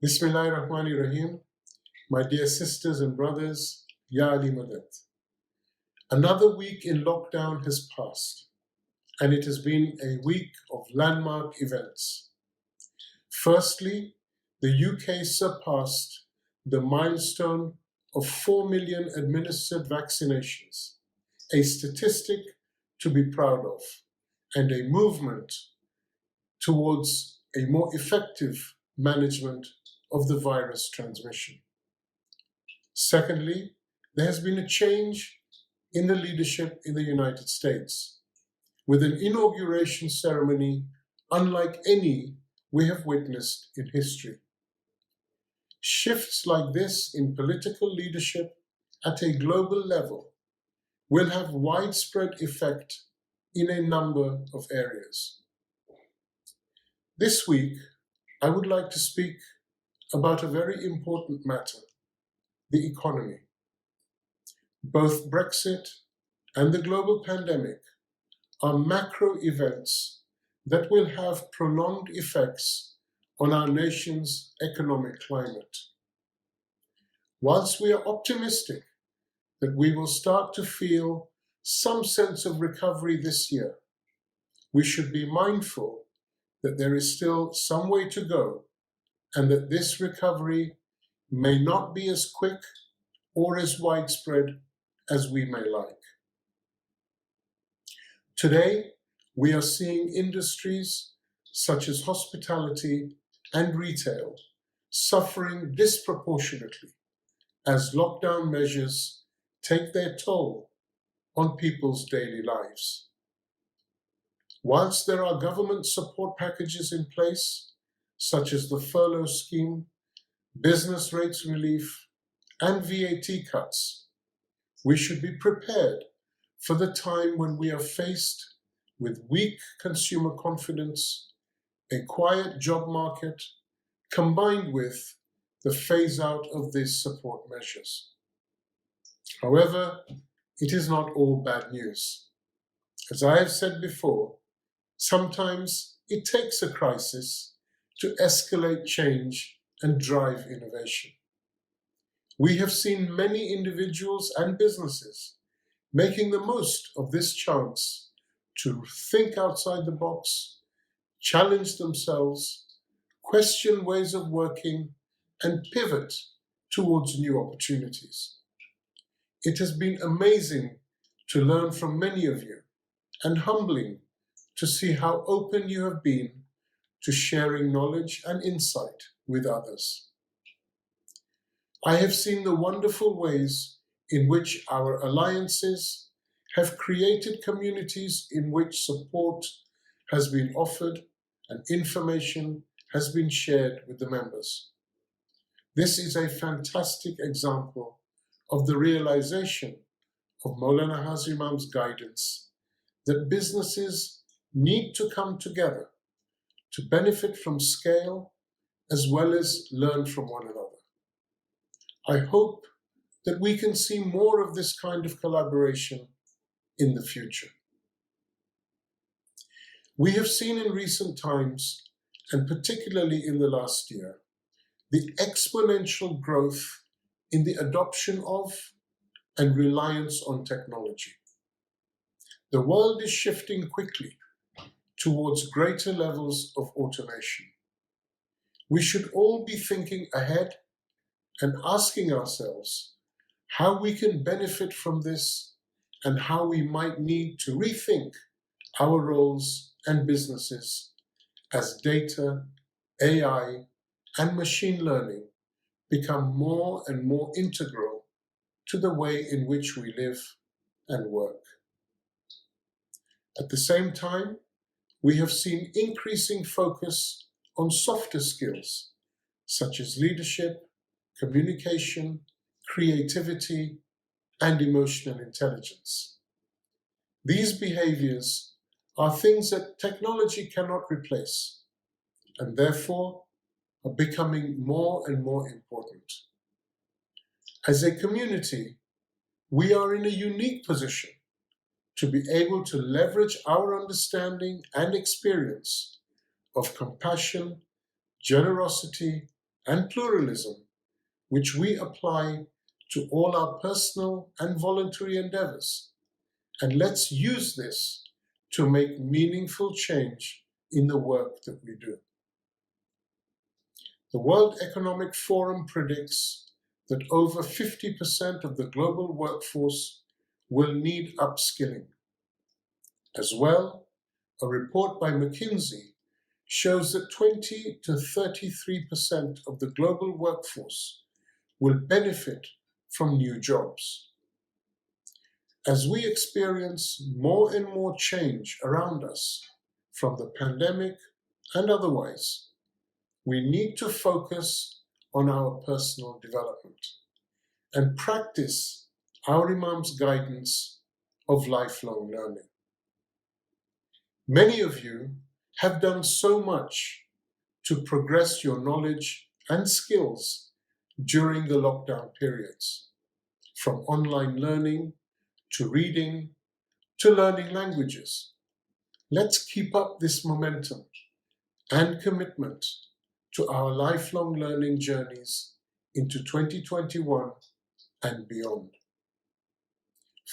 Bismillahirrahmanirrahim. My dear sisters and brothers, Ya Ali Madad. Another week in lockdown has passed, and it has been a week of landmark events. Firstly, the UK surpassed the milestone of 4 million administered vaccinations, a statistic to be proud of, and a movement towards a more effective management of the virus transmission. Secondly, there has been a change in the leadership in the United States, with an inauguration ceremony unlike any we have witnessed in history. Shifts like this in political leadership at a global level will have widespread effect in a number of areas. This week, I would like to speak about a very important matter, the economy. Both Brexit and the global pandemic are macro events that will have prolonged effects on our nation's economic climate. Whilst we are optimistic that we will start to feel some sense of recovery this year, we should be mindful that there is still some way to go and that this recovery may not be as quick or as widespread as we may like. Today, we are seeing industries such as hospitality and retail suffering disproportionately as lockdown measures take their toll on people's daily lives. Whilst there are government support packages in place, such as the furlough scheme, business rates relief, and VAT cuts, we should be prepared for the time when we are faced with weak consumer confidence, a quiet job market, combined with the phase out of these support measures. However, it is not all bad news. As I have said before, sometimes it takes a crisis to escalate change and drive innovation. We have seen many individuals and businesses making the most of this chance to think outside the box, challenge themselves, question ways of working, and pivot towards new opportunities. It has been amazing to learn from many of you and humbling to see how open you have been to sharing knowledge and insight with others. I have seen the wonderful ways in which our alliances have created communities in which support has been offered and information has been shared with the members. This is a fantastic example of the realization of Maulana Hazar Imam's guidance that businesses need to come together to benefit from scale as well as learn from one another. I hope that we can see more of this kind of collaboration in the future. We have seen in recent times, and particularly in the last year, the exponential growth in the adoption of and reliance on technology. The world is shifting quickly towards greater levels of automation. We should all be thinking ahead and asking ourselves how we can benefit from this and how we might need to rethink our roles and businesses as data, AI, and machine learning become more and more integral to the way in which we live and work. At the same time, we have seen increasing focus on softer skills such as leadership, communication, creativity, and emotional intelligence. These behaviors are things that technology cannot replace, and therefore are becoming more and more important. As a community, we are in a unique position to be able to leverage our understanding and experience of compassion, generosity, and pluralism, which we apply to all our personal and voluntary endeavors. And let's use this to make meaningful change in the work that we do. The World Economic Forum predicts that over 50% of the global workforce will need upskilling. As well, a report by McKinsey shows that 20 to 33% of the global workforce will benefit from new jobs. As we experience more and more change around us, from the pandemic and otherwise, we need to focus on our personal development and practice our Imam's guidance of lifelong learning. Many of you have done so much to progress your knowledge and skills during the lockdown periods, from online learning to reading to learning languages. Let's keep up this momentum and commitment to our lifelong learning journeys into 2021 and beyond.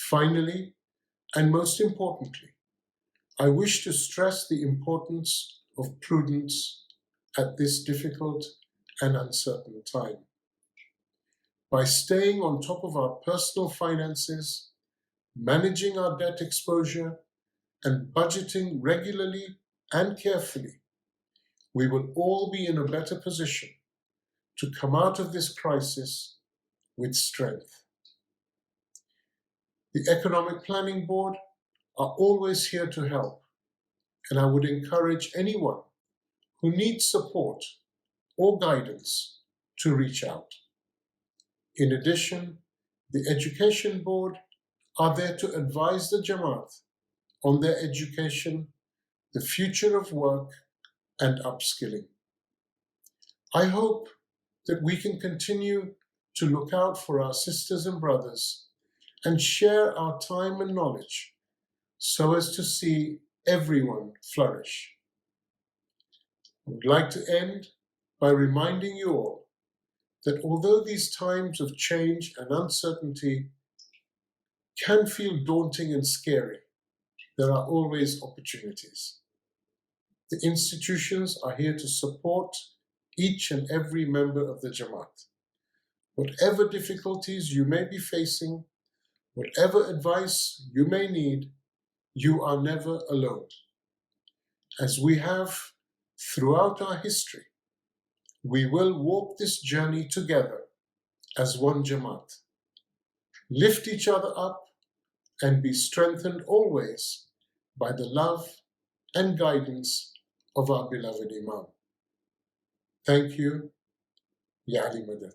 Finally, and most importantly, I wish to stress the importance of prudence at this difficult and uncertain time. By staying on top of our personal finances, managing our debt exposure, and budgeting regularly and carefully, we will all be in a better position to come out of this crisis with strength. The Economic Planning Board are always here to help, and I would encourage anyone who needs support or guidance to reach out. In addition, the Education Board are there to advise the Jamaat on their education, the future of work, and upskilling. I hope that we can continue to look out for our sisters and brothers and share our time and knowledge so as to see everyone flourish. I would like to end by reminding you all that although these times of change and uncertainty can feel daunting and scary, there are always opportunities. The institutions are here to support each and every member of the Jamaat. Whatever difficulties you may be facing, whatever advice you may need, you are never alone. As we have throughout our history, we will walk this journey together as one Jamaat. Lift each other up and be strengthened always by the love and guidance of our beloved Imam. Thank you. Ya Ali Madad.